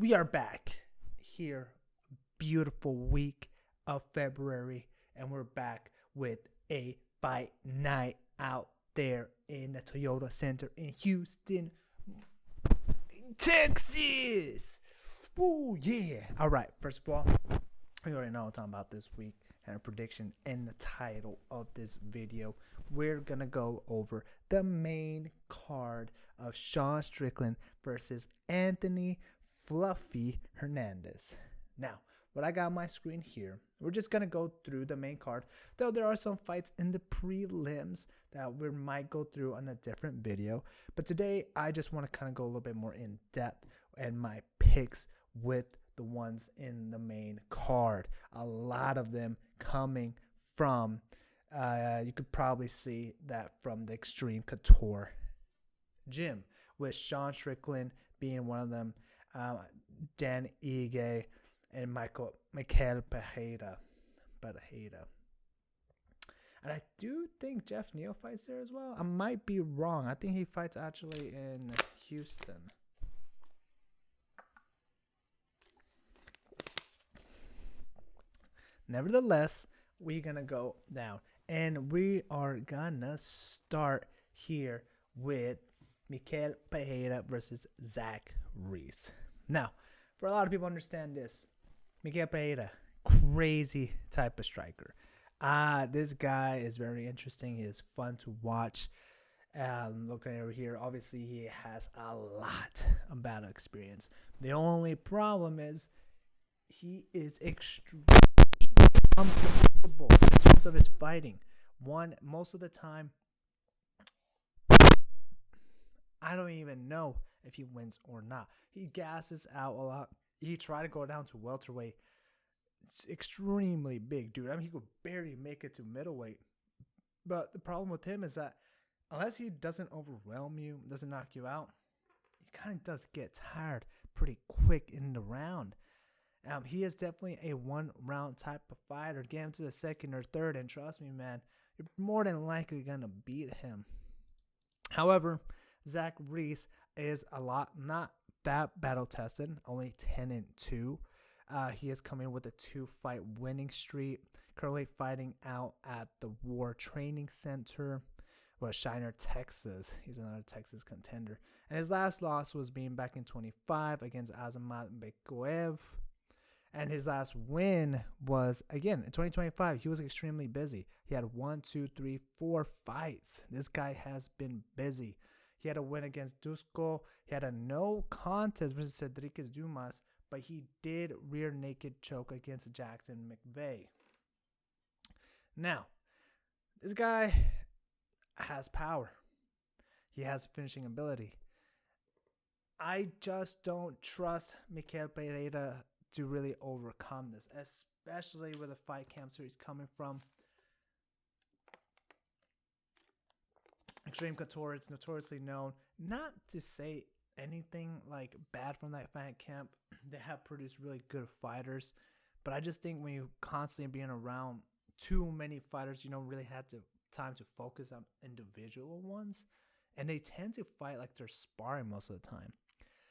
We are back here, beautiful week of February, and we're back with a fight night out there in the Toyota Center in Houston, Texas. Woo, yeah. All right, first of all, we already know what I'm talking about this week and a prediction in the title of this video. We're going to go over the main card of Sean Strickland versus Anthony Fluffy Hernandez. Now, what I got on my screen here, we're just going to go through the main card, though there are some fights in the prelims that we might go through on a different video. But today, I just want to kind of go a little bit more in depth and my picks with the ones in the main card. A lot of them coming from, you could probably see that from the Extreme Couture gym, with Sean Strickland being one of them, Dan Ige, and Michael Pereira. And I do think Jeff Neal fights there as well. I might be wrong. I think he fights actually in Houston. Nevertheless, we're going to go down. And we are going to start here with Mikel Pereira versus Zach Reese. Now, for a lot of people understand this, Mikel Pereira, crazy type of striker. This guy is very interesting. He is fun to watch. Looking over here, obviously he has a lot of battle experience. The only problem is he is extremely unpredictable in terms of his fighting. Most of the time, I don't even know if he wins or not. He gasses out a lot. He tried to go down to welterweight. It's extremely big, dude. I mean, he could barely make it to middleweight. But the problem with him is that unless he doesn't overwhelm you, doesn't knock you out, he kind of does get tired pretty quick in the round. He is definitely a one-round type of fighter. Get him to the second or third, and trust me, man, you're more than likely going to beat him. However, Zach Reese is a lot not that battle-tested, only 10-2. He is coming with a 2-fight winning streak, currently fighting out at the War Training Center, Shiner, Texas. He's another Texas contender. And his last loss was being back in 25 against Azamat Bekoev. And his last win was, again, in 2025. He was extremely busy. He had 4 fights. This guy has been busy. He had a win against Dusko. He had a no contest versus Cedric Dumas, but he did rear naked choke against Jackson McVeigh. Now, this guy has power. He has finishing ability. I just don't trust Mikel Pereira to really overcome this, especially where the fight camps where he's coming from. Extreme Couture is notoriously known not to say anything like bad from that fight camp. They have produced really good fighters, but I just think when you constantly being around too many fighters, you don't really have time to focus on individual ones, and they tend to fight like they're sparring most of the time.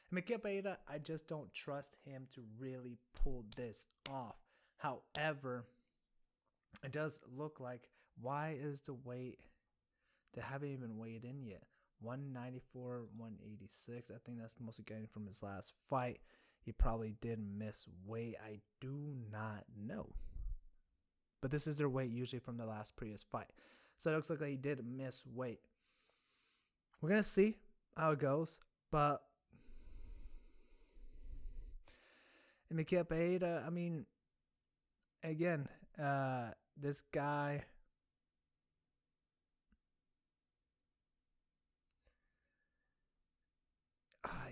Mikel Pereira, I just don't trust him to really pull this off. However, it does look like, why is the weight, they haven't even weighed in yet. 194, 186. I think that's mostly getting from his last fight. He probably did miss weight. I do not know. But this is their weight usually from the last previous fight. So it looks like he did miss weight. We're going to see how it goes. But Mikel Pereira, I mean, again, this guy,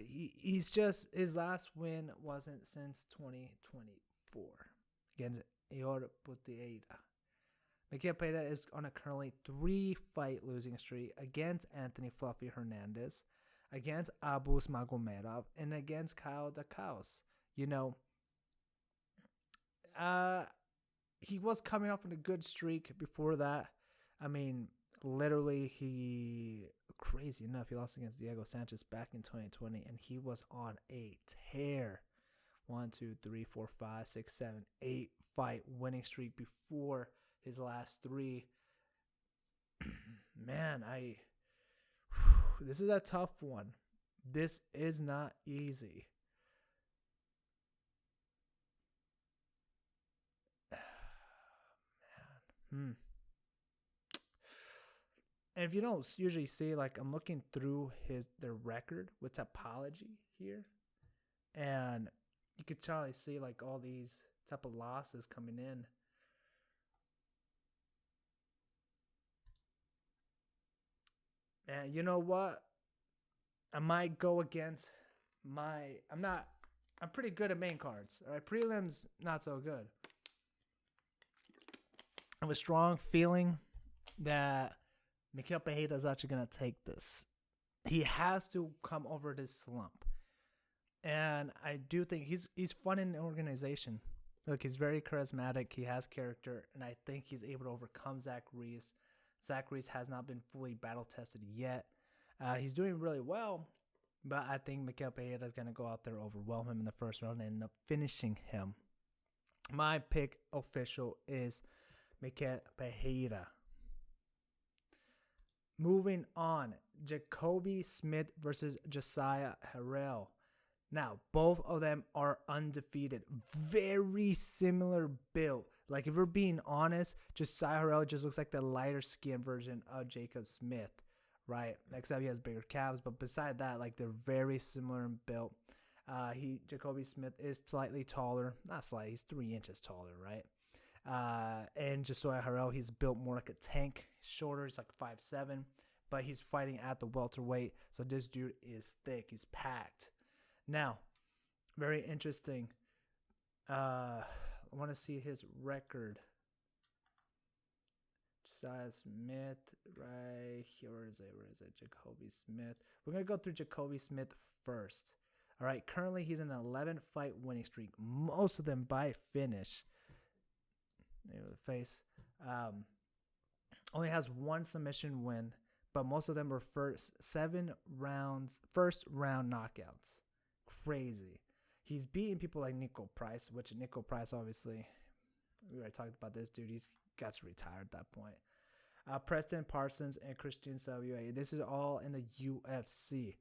he's just, his last win wasn't since 2024 against Eor Puteira. Mikel Pereira is on a currently 3-fight losing streak against Anthony Fluffy Hernandez, against Abus Magomedov, and against Kyle Dakaus. You know, he was coming off in a good streak before that. I mean, literally, crazy enough, he lost against Diego Sanchez back in 2020, and he was on a tear. one, two, three, four, five, six, seven, 8 fight winning streak before his last three. Man, this is a tough one. This is not easy. Hmm. And if you don't usually see, like, I'm looking through their record with topology here, and you could totally see like all these type of losses coming in. And you know what? I might go against I'm pretty good at main cards. All right, prelims not so good. I have a strong feeling that Miguel Pereira is actually gonna take this. He has to come over this slump, and I do think he's fun in the organization. Look, he's very charismatic. He has character, and I think he's able to overcome Zach Reese. Zach Reese has not been fully battle tested yet. He's doing really well, but I think Miguel Pereira is going to go out there, overwhelm him in the first round, and end up finishing him. My pick official is Miguel Pereira. Moving on, Jacoby Smith versus Josiah Harrell. Now, both of them are undefeated. Very similar build. Like, if we're being honest, Josiah Harrell just looks like the lighter skin version of Jacob Smith, right? Except he has bigger calves. But beside that, like, they're very similar in build. Jacoby Smith is slightly taller. Not slightly, he's 3 inches taller, right? And Josiah Harrell, he's built more like a tank. He's shorter, he's like 5'7", but he's fighting at the welterweight. So this dude is thick, he's packed. Now, very interesting. I want to see his record. Josiah Smith, right here. Where is it? Jacoby Smith. We're going to go through Jacoby Smith first. All right, currently he's in an 11-fight winning streak. Most of them by finish. There the face. Only has 1 submission win, but most of them were first round knockouts. Crazy. He's beating people like Nico Price, which Nico Price, obviously, we already talked about this dude. He's got to retire at that point. Preston Parsons and Christian Savier. This is all in the UFC.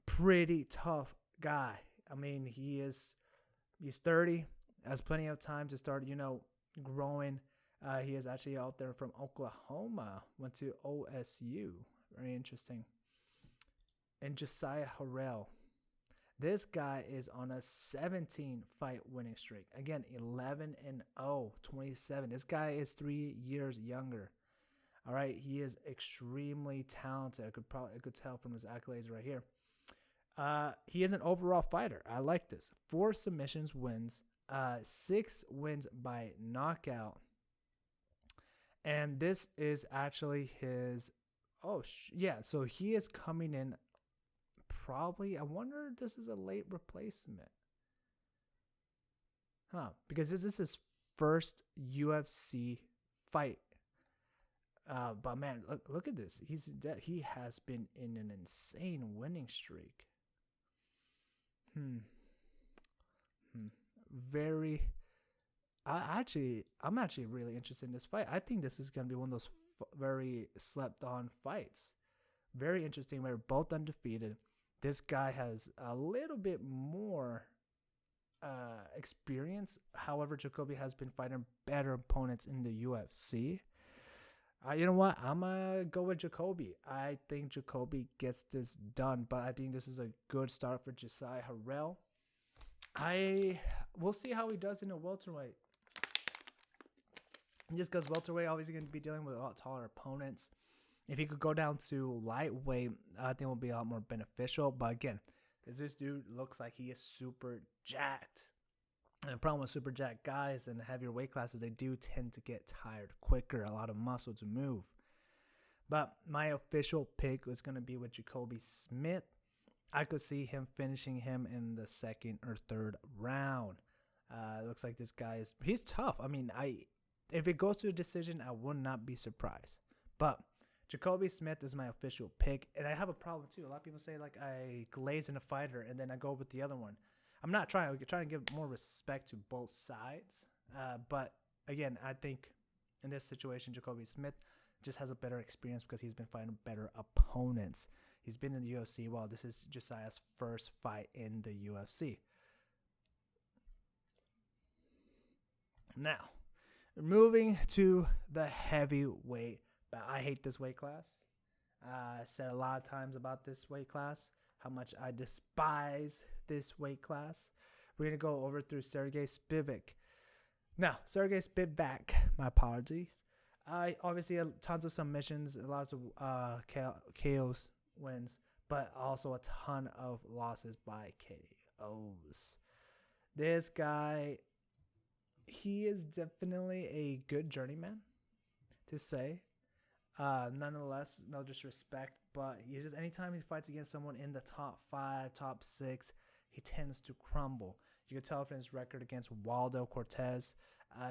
Pretty tough guy. I mean, he's 30, has plenty of time to start, growing. He is actually out there from Oklahoma, went to OSU. Very interesting. And Josiah Harrell. This guy is on a 17-fight winning streak. Again, 11-0, 27. This guy is 3 years younger. All right, he is extremely talented. I could tell from his accolades right here. He is an overall fighter. I like this. 4 submissions wins, 6 wins by knockout. And this is actually his. So he is coming in. Probably, I wonder if this is a late replacement. Because this is his first UFC fight. But man, look at this. He has been in an insane winning streak. I'm actually really interested in this fight. I think this is going to be one of those very slept on fights. Very interesting. We're both undefeated. This guy has a little bit more experience. However, Jacoby has been fighting better opponents in the UFC. You know what? I'm going to go with Jacoby. I think Jacoby gets this done, but I think this is a good start for Josiah Harrell. We'll see how he does in a welterweight. Just because welterweight, obviously going to be dealing with a lot taller opponents. If he could go down to lightweight, I think it will be a lot more beneficial. But again, this dude looks like he is super jacked. And the problem with super jacked guys in the heavier weight classes, they do tend to get tired quicker, a lot of muscle to move. But my official pick is going to be with Jacoby Smith. I could see him finishing him in the 2nd or 3rd round. It looks like this guy he's tough. I mean, if it goes to a decision, I would not be surprised. But Jacoby Smith is my official pick, and I have a problem too. A lot of people say like I glaze in a fighter and then I go with the other one. I'm not trying to give more respect to both sides, but again, I think in this situation, Jacoby Smith just has a better experience because he's been fighting better opponents. He's been in the UFC while this is Josiah's first fight in the UFC. Now, moving to the heavyweight. I hate this weight class. I said a lot of times about this weight class, how much I despise this weight class. We're going to go over through Sergey Spivak. Now, Sergey Spivak, my apologies. Obviously, tons of submissions, lots of KOs wins, but also a ton of losses by KOs. This guy, he is definitely a good journeyman, to say. Nonetheless, no disrespect, but he's just anytime he fights against someone in the top 5, top 6, he tends to crumble. You can tell from his record against Waldo Cortez,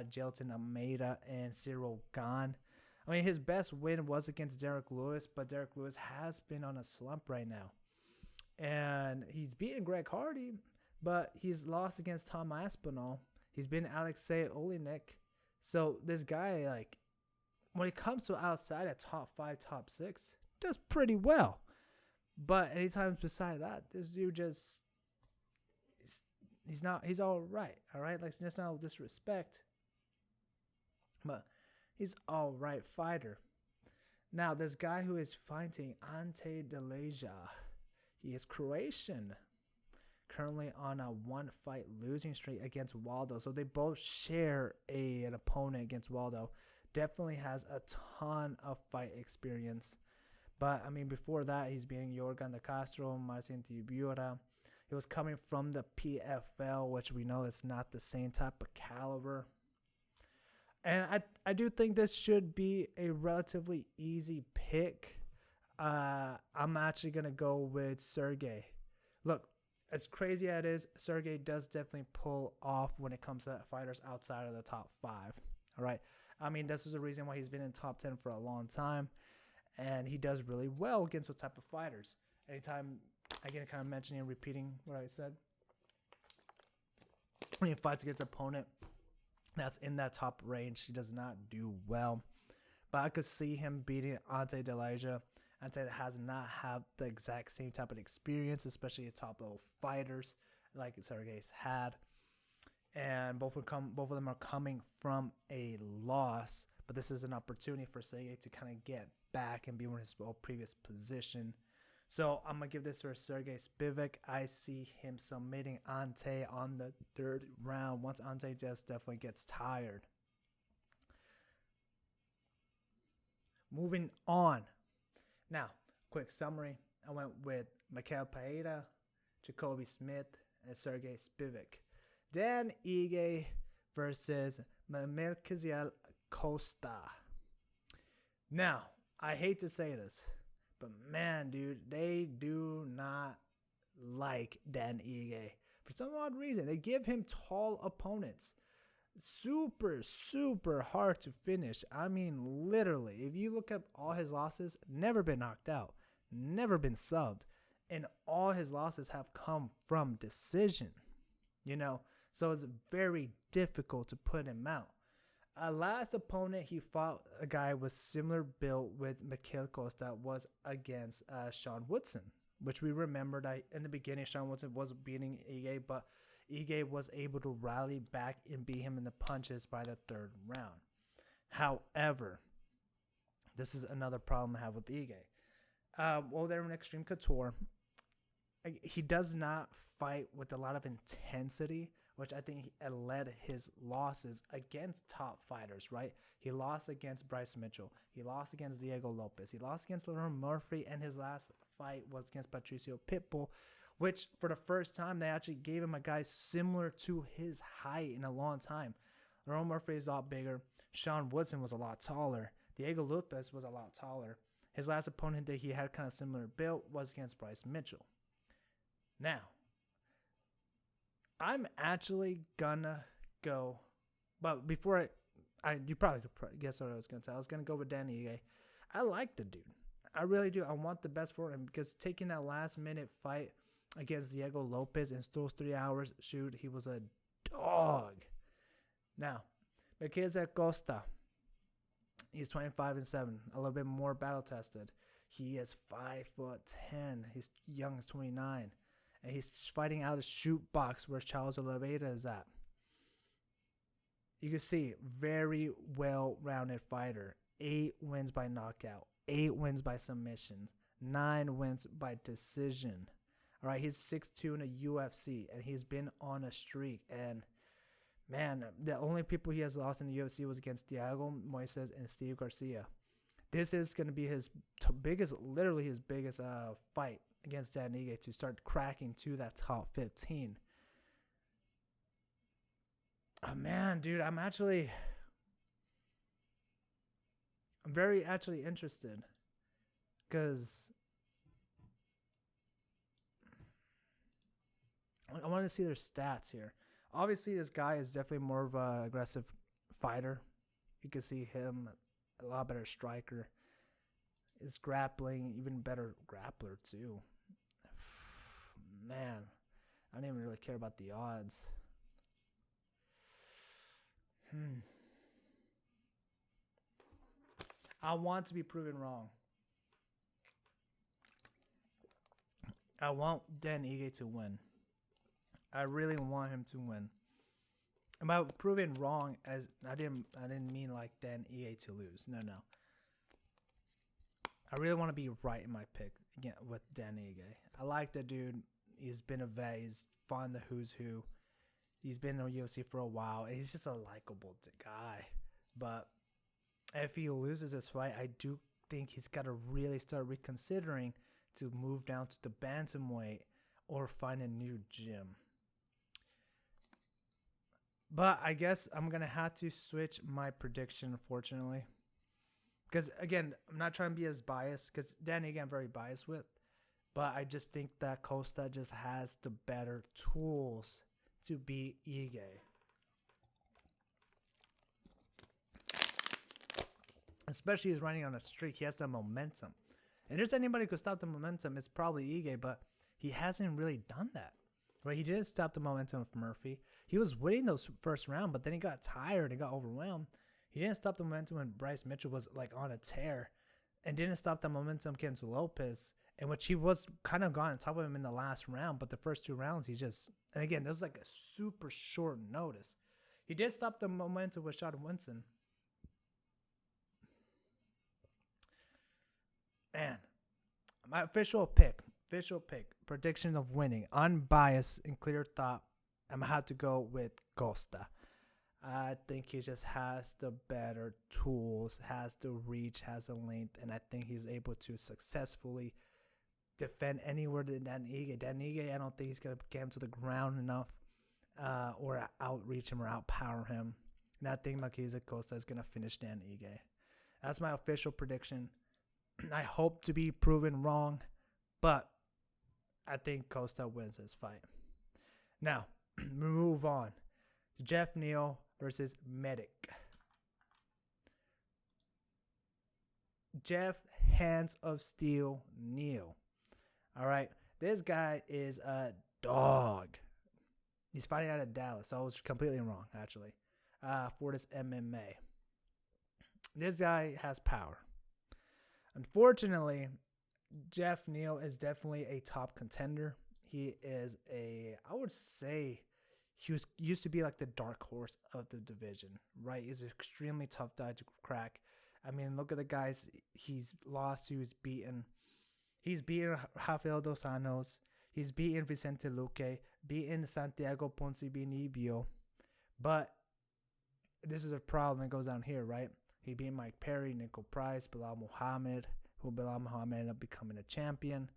Jelton Almeida, and Cyril Gahn. I mean, his best win was against Derek Lewis, but Derek Lewis has been on a slump right now. And he's beaten Greg Hardy, but he's lost against Tom Aspinall. He's been Alexei Olenek. So this guy, like, when it comes to outside at top 5, top 6, does pretty well. But anytime beside that, this dude just, he's all right. Like, there's no disrespect, but he's all right fighter. Now, this guy who is fighting Ante Delija, he is Croatian, currently on a 1-fight losing streak against Waldo. So they both share an opponent against Waldo. Definitely has a ton of fight experience. But, I mean, before that, he's beating Yorgan de Castro, Marcin Tibura. He was coming from the PFL, which we know is not the same type of caliber. And I do think this should be a relatively easy pick. I'm actually going to go with Sergey. Look, as crazy as it is, Sergey does definitely pull off when it comes to fighters outside of the top 5. All right. I mean, this is the reason why he's been in top 10 for a long time. And he does really well against those type of fighters. Anytime, again, kind of mentioning and repeating what I said. When he fights against an opponent that's in that top range, he does not do well. But I could see him beating Ante Delija. Ante has not had the exact same type of experience, especially the top level fighters like Sergey's had. And both of them are coming from a loss, but this is an opportunity for Sergey to kind of get back and be in his previous position. So I'm going to give this for Sergey Spivak. I see him submitting Ante on the 3rd round once Ante just definitely gets tired. Moving on. Now, quick summary. I went with Mikael Pereira, Jacoby Smith, and Sergey Spivak. Dan Ige versus Melquizael Costa. Now, I hate to say this, but man, dude, they do not like Dan Ige. For some odd reason, they give him tall opponents. Super, super hard to finish. I mean, literally, if you look up all his losses, never been knocked out, never been subbed, and all his losses have come from decision, you know? So it's very difficult to put him out. Last opponent he fought, a guy with similar build with Mikael Costa, was against Sean Woodson, which we remembered in the beginning. Sean Woodson was beating Ige, but Ige was able to rally back and beat him in the punches by the 3rd round. However, this is another problem I have with Ige. While they're in Extreme Couture, he does not fight with a lot of intensity, which I think led his losses against top fighters, right? He lost against Bryce Mitchell. He lost against Diego Lopez. He lost against Lerone Murphy, and his last fight was against Patricio Pitbull, which for the first time, they actually gave him a guy similar to his height in a long time. Lerone Murphy is a lot bigger. Sean Woodson was a lot taller. Diego Lopez was a lot taller. His last opponent that he had kind of similar build was against Bryce Mitchell. Now, I'm actually gonna go, but before you probably could guess what I was gonna say. I was gonna go with Danny Ige. I like the dude. I really do. I want the best for him because taking that last minute fight against Diego Lopez in those 3 hours. Shoot, he was a dog. Now, Marquez Acosta, he's 25-7, a little bit more battle tested. He is 5'10". He's young, he's 29, and he's fighting out of shoot box where Charles Oliveira is at. You can see very well-rounded fighter. 8 wins by knockout, 8 wins by submission, 9 wins by decision. All right, he's 6'2" in the UFC, and he's been on a streak. And man, the only people he has lost in the UFC was against Diego Moises and Steve Garcia. This is going to be his biggest fight against Dan Ige to start cracking to that top 15. Oh, man, dude, I'm very interested because I want to see their stats here. Obviously, this guy is definitely more of an aggressive fighter. You can see him a lot better striker. His grappling, even better grappler too. Man, I don't even really care about the odds. I want to be proven wrong. I want Dan Ige to win. I really want him to win. And by proven wrong, as I didn't mean like Dan Ige to lose. No. I really want to be right in my pick again with Dan Ige. I like the dude. He's been a vet. He's fought in the who's who. He's been in the UFC for a while, and he's just a likable guy. But if he loses this fight, I do think he's got to really start reconsidering to move down to the bantamweight or find a new gym. But I guess I'm going to have to switch my prediction, unfortunately. Because, again, I'm not trying to be as biased, because Dan Ige I'm very biased with. But I just think that Costa just has the better tools to beat Ige. Especially he's running on a streak. He has the momentum. And if there's anybody who could stop the momentum, it's probably Ige, but he hasn't really done that. Right? He didn't stop the momentum of Murphy. He was winning those first round, but then he got tired and got overwhelmed. He didn't stop the momentum when Bryce Mitchell was like on a tear, and didn't stop the momentum against Lopez, in which he was kind of gone on top of him in the last round. But the first 2 rounds, he just, and again, that was like a super short notice. He did stop the momentum with Sean Winston. Man, my official pick, prediction of winning, unbiased and clear thought, I'm going to have to go with Costa. I think he just has the better tools, has the reach, has the length, and I think he's able to successfully defend anywhere than Dan Ige. Dan Ige, I don't think he's going to get him to the ground enough or outreach him or outpower him. And I think Marquez Acosta is going to finish Dan Ige. That's my official prediction. I hope to be proven wrong, but I think Costa wins this fight. Now, move on to Jeff Neal versus Medic. Jeff Hands of Steel Neal. All right, this guy is a dog. He's fighting out of Dallas, so I was completely wrong, actually, for this MMA. This guy has power. Unfortunately, Jeff Neal is definitely a top contender. He is I would say, he used to be like the dark horse of the division, right? He's an extremely tough guy to crack. I mean, look at the guys he's lost to, he's beaten. He's beaten Rafael Dos Anjos. He's beaten Vicente Luque, beaten Santiago Ponzinibbio. But this is a problem that goes down here, right? He beat Mike Perry, Nico Price, Bilal Muhammad, who Bilal Muhammad ended up becoming a champion.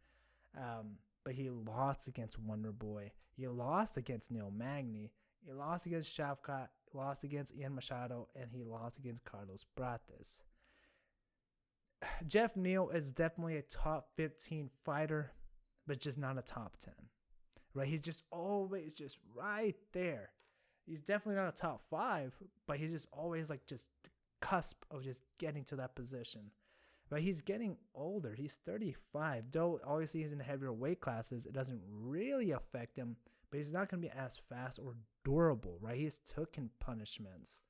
But he lost against Wonder Boy. He lost against Neil Magny. He lost against Shavkat, lost against Ian Machado, and he lost against Carlos Prates. Jeff Neal is definitely a top 15 fighter, but just not a top 10. Right? He's just always just right there. He's definitely not a top 5, but he's just always like just the cusp of just getting to that position. But he's getting older. He's 35. Though obviously he's in heavier weight classes, it doesn't really affect him. But he's not going to be as fast or durable, right? He's taken punishments.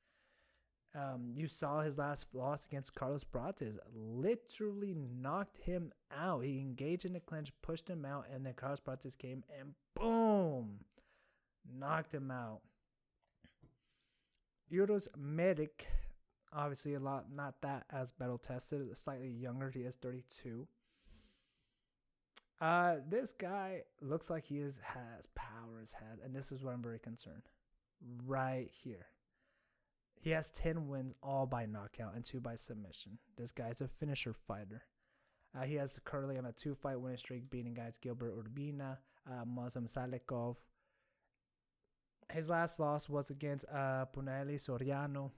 You saw his last loss against Carlos Prates. Literally knocked him out. He engaged in a clinch, pushed him out, and then Carlos Prates came and boom, knocked him out. Uros Medic, obviously a lot, not that as battle tested, slightly younger. He is 32. This guy looks like has power, and this is where I'm very concerned. Right here. He has 10 wins, all by knockout and 2 by submission. This guy's a finisher fighter. He has currently on a 2-fight winning streak, beating guys Gilbert Urbina, Muslim Salekov. His last loss was against Punelli Soriano,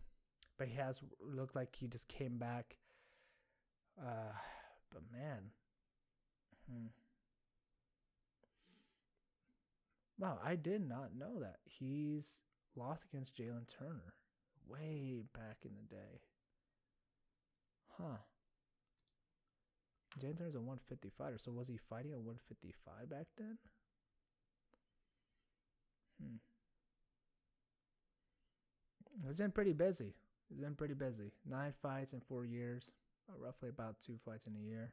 but he has looked like he just came back. But man, wow, I did not know that he's lost against Jalen Turner way back in the day. Huh. Jalen Turner's a 150 fighter, so was he fighting a 155 back then? He's been pretty busy. 9 fights in 4 years. Roughly about 2 fights in a year.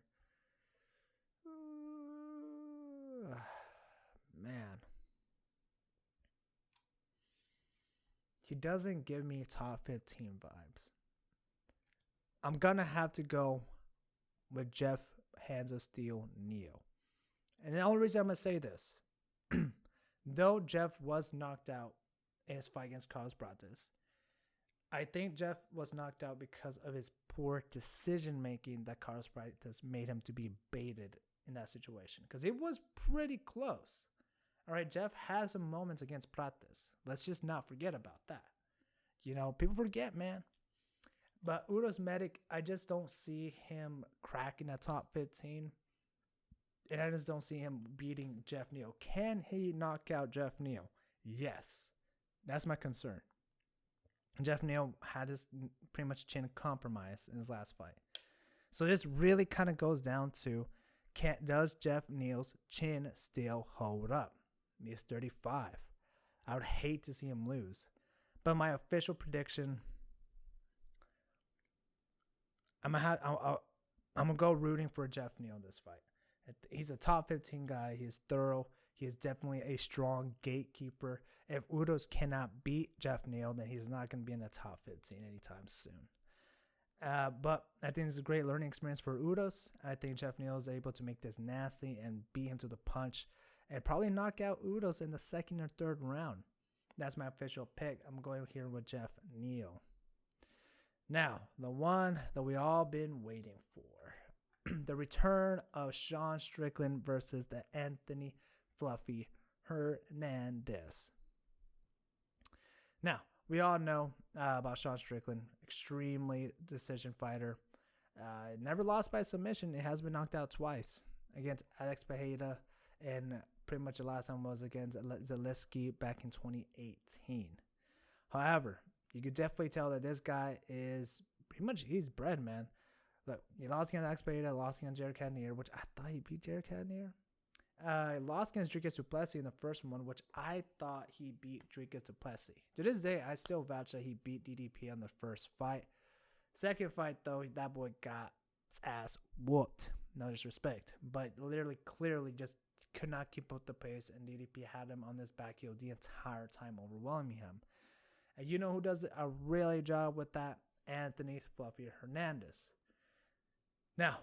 Man. He doesn't give me top 15 vibes. I'm going to have to go with Jeff Hands of Steel Neo. And the only reason I'm going to say this, though Jeff was knocked out in his fight against Carlos Prates, I think Jeff was knocked out because of his poor decision making that Carlos Prates made him to be baited in that situation. Because it was pretty close. All right, Jeff had some moments against Prates. Let's just not forget about that. You know, people forget, man. But Uros Medic, I just don't see him cracking that top 15. And I just don't see him beating Jeff Neal. Can he knock out Jeff Neal? Yes. That's my concern. Jeff Neal had his pretty much chin compromised in his last fight. So this really kind of goes down to, does Jeff Neal's chin still hold up? He's 35. I would hate to see him lose. But my official prediction, I'm gonna go rooting for Jeff Neal in this fight. He's a top 15 guy. He is thorough. He is definitely a strong gatekeeper. If Uros cannot beat Jeff Neal, then he's not going to be in the top 15 anytime soon. But I think it's a great learning experience for Uros. I think Jeff Neal is able to make this nasty and beat him to the punch and probably knock out Uros in the second or third round. That's my official pick. I'm going here with Jeff Neal. Now, the one that we all been waiting for. The return of Sean Strickland versus the Anthony Fluffy Hernandez. Now, we all know about Sean Strickland. Extremely decision fighter. Never lost by submission. It has been knocked out twice against Alex Pereira, and pretty much the last time was against Zaleski back in 2018. However, you could definitely tell that this guy is pretty much, he's bred, man. Look, he lost against Alex Pereira, lost against Jared Cannonier, which I thought he beat Jared Cannonier. Lost against Dricus du Plessis in the first one, which I thought he beat Dricus du Plessis. To this day, I still vouch that he beat DDP on the first fight. Second fight, though, that boy got his ass whooped. No disrespect. But literally, clearly just could not keep up the pace, and DDP had him on this back heel the entire time, overwhelming him. And you know who does a really job with that? Anthony Fluffy Hernandez. Now,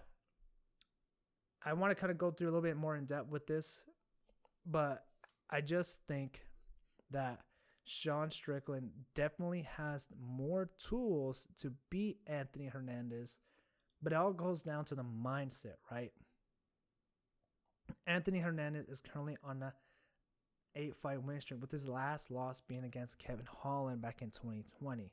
I want to kind of go through a little bit more in depth with this, but I just think that Sean Strickland definitely has more tools to beat Anthony Hernandez, but it all goes down to the mindset, right? Anthony Hernandez is currently on a 8-fight win streak, with his last loss being against Kevin Holland back in 2020.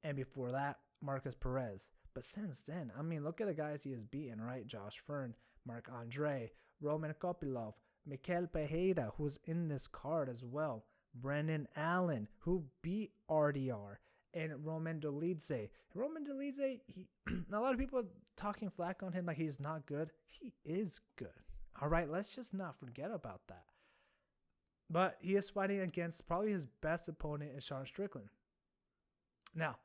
And before that, Marcus Perez. But since then, I mean, look at the guys he has beaten, right? Josh Fern, Marc Andre, Roman Kopilov, Mikel Pereira, who's in this card as well, Brendan Allen, who beat RDR, and Roman Dolidze. Roman Dolidze, a lot of people are talking flack on him like he's not good. He is good. All right, let's just not forget about that. But he is fighting against probably his best opponent is Sean Strickland. Now,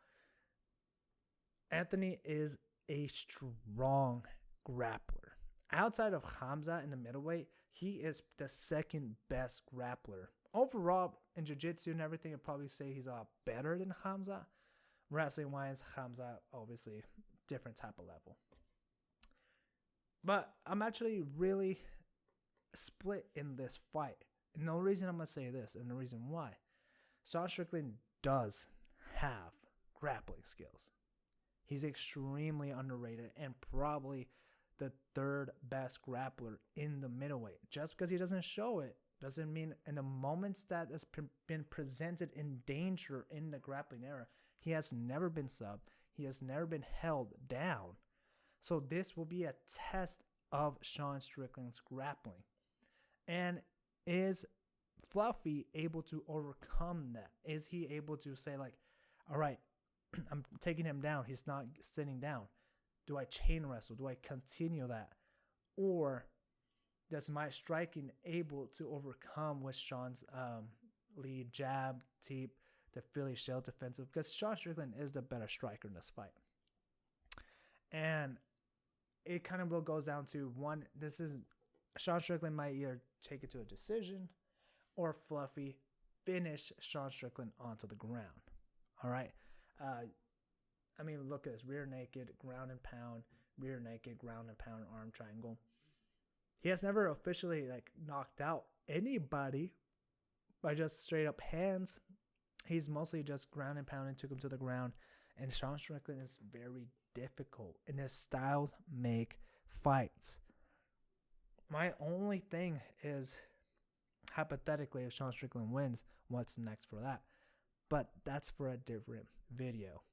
Anthony is a strong grappler. Outside of Hamza in the middleweight, he is the second best grappler. Overall, in jiu-jitsu and everything, I'd probably say he's a lot better than Hamza. Wrestling-wise, Hamza, obviously, different type of level. But I'm actually really split in this fight. And the reason I'm going to say this, and the reason why, Sean Strickland does have grappling skills. He's extremely underrated and probably the third best grappler in the middleweight. Just because he doesn't show it doesn't mean in the moments that has been presented in danger in the grappling era, he has never been subbed. He has never been held down. So this will be a test of Sean Strickland's grappling. And is Fluffy able to overcome that? Is he able to say like, all right, I'm taking him down. He's not sitting down. Do I chain wrestle? Do I continue that? Or does my striking able to overcome with Sean's lead jab, teep, the Philly shell defensive? Because Sean Strickland is the better striker in this fight. And it kind of goes down to one, this is Sean Strickland might either take it to a decision or Fluffy finish Sean Strickland onto the ground. All right. I mean, look at this. Rear naked, ground and pound, rear naked, ground and pound, arm triangle. He has never officially like knocked out anybody by just straight up hands. He's mostly just ground and pound and took him to the ground. And Sean Strickland is very difficult. And his styles make fights. My only thing is, hypothetically, if Sean Strickland wins, what's next for that? But that's for a different video.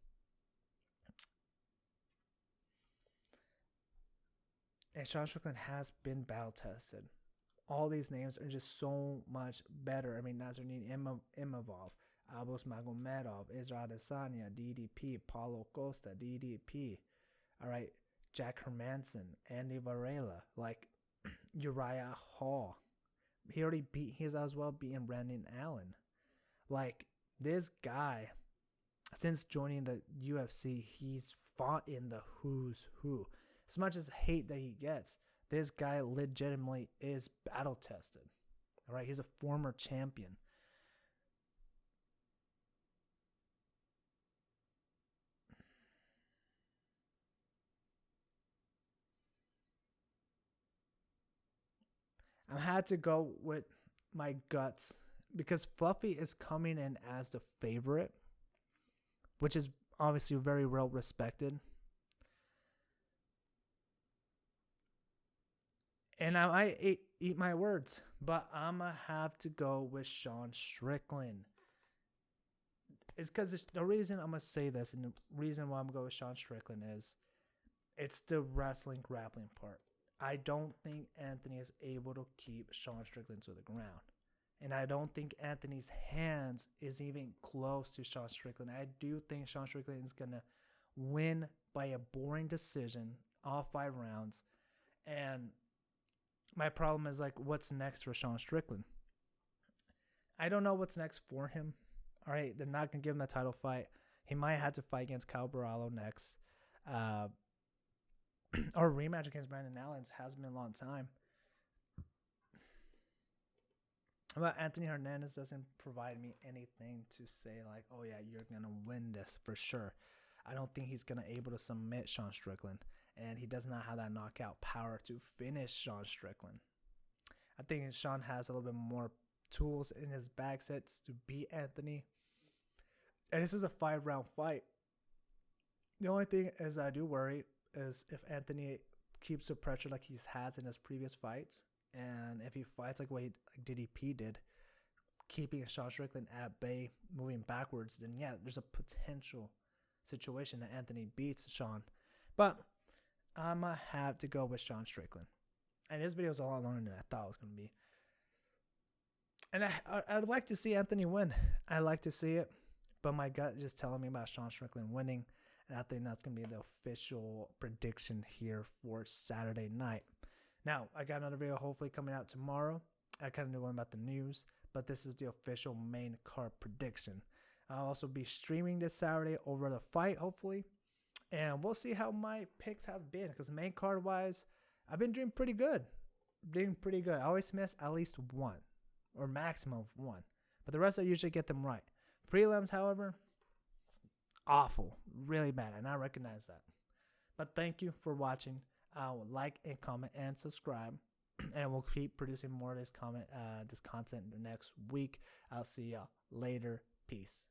And Sean Strickland has been battle tested. All these names are just so much better. I mean, Nazarene Imavov, Abus Magomedov, Israel Adesanya, DDP, Paulo Costa, DDP. All right, Jack Hermanson, Andy Varela, like Uriah Hall. He's as well beaten Brandon Allen. Like, this guy, since joining the UFC, he's fought in the who's who. As much as hate that he gets, this guy legitimately is battle tested. All right, he's a former champion. I had to go with my guts because Fluffy is coming in as the favorite, which is obviously very well respected. And I might eat my words, but I'm going to have to go with Sean Strickland. It's because the reason I'm going to say this and the reason why I'm going to go with Sean Strickland is it's the wrestling grappling part. I don't think Anthony is able to keep Sean Strickland to the ground. And I don't think Anthony's hands is even close to Sean Strickland. I do think Sean Strickland is going to win by a boring decision, all 5 rounds. And my problem is, like, what's next for Sean Strickland? I don't know what's next for him. All right, they're not going to give him a title fight. He might have to fight against Kyle Barallo next. Or rematch against Brandon Allen. Has been a long time. But Anthony Hernandez doesn't provide me anything to say like, oh yeah, you're going to win this for sure. I don't think he's going to able to submit Sean Strickland. And he does not have that knockout power to finish Sean Strickland. I think Sean has a little bit more tools in his bag sets to beat Anthony. And this is a 5-round fight. The only thing is I do worry is if Anthony keeps the pressure like he has in his previous fights. And if he fights like what DDP did, keeping Sean Strickland at bay, moving backwards, then yeah, there's a potential situation that Anthony beats Sean. But I'm going to have to go with Sean Strickland. And this video is a lot longer than I thought it was going to be. And I'd like to see Anthony win. I like to see it. But my gut is just telling me about Sean Strickland winning. And I think that's going to be the official prediction here for Saturday night. Now, I got another video hopefully coming out tomorrow. I kind of knew about the news, but this is the official main card prediction. I'll also be streaming this Saturday over the fight, hopefully. And we'll see how my picks have been. Because main card wise, I've been doing pretty good. I always miss at least one. Or maximum of one. But the rest I usually get them right. Prelims, however, awful. Really bad. And I recognize that. But thank you for watching. Like and comment and subscribe. And we'll keep producing more of this content next week. I'll see y'all later. Peace.